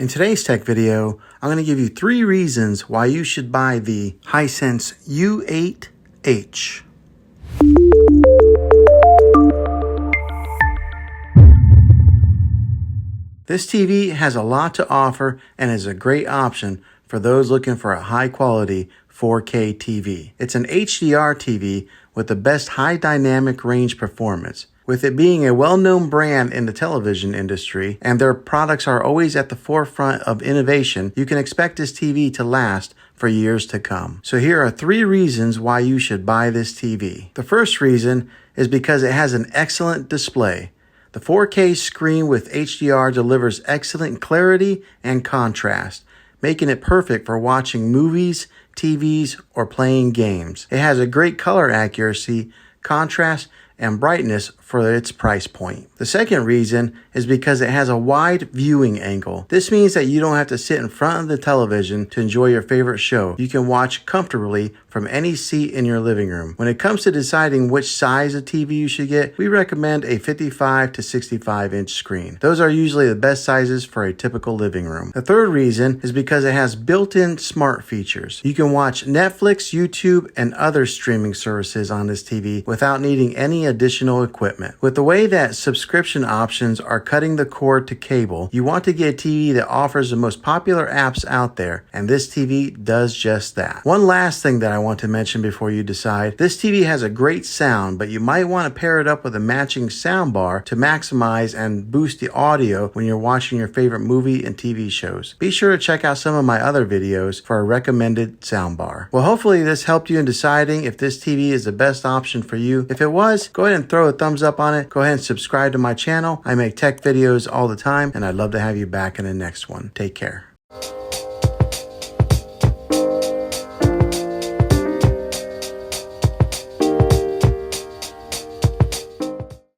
In today's tech video, I'm going to give you 3 reasons why you should buy the Hisense U8H. This TV has a lot to offer and is a great option for those looking for a high-quality 4K TV. It's an HDR TV with the best high dynamic range performance. With it being a well-known brand in the television industry and their products are always at the forefront of innovation, you can expect this TV to last for years to come. So here are 3 reasons why you should buy this TV. The first reason is because it has an excellent display. The 4K screen with HDR delivers excellent clarity and contrast, making it perfect for watching movies, TVs, or playing games. It has a great color accuracy, contrast, and brightness for its price point. The second reason is because it has a wide viewing angle. This means that you don't have to sit in front of the television to enjoy your favorite show. You can watch comfortably from any seat in your living room. When it comes to deciding which size of TV you should get, we recommend a 55 to 65 inch screen. Those are usually the best sizes for a typical living room. The third reason is because it has built-in smart features. You can watch Netflix, YouTube, and other streaming services on this TV without needing any additional equipment. With the way that subscription options are cutting the cord to cable, you want to get a TV that offers the most popular apps out there, and this TV does just that. One last thing that I want to mention before you decide, this TV has a great sound, but you might want to pair it up with a matching sound bar to maximize and boost the audio when you're watching your favorite movie and TV shows. Be sure to check out some of my other videos for a recommended sound bar. Well, hopefully this helped you in deciding if this TV is the best option for you. If it was, go ahead and throw a thumbs up on it. Go ahead and subscribe to my channel. I make tech videos all the time, and I'd love to have you back in the next one. Take care.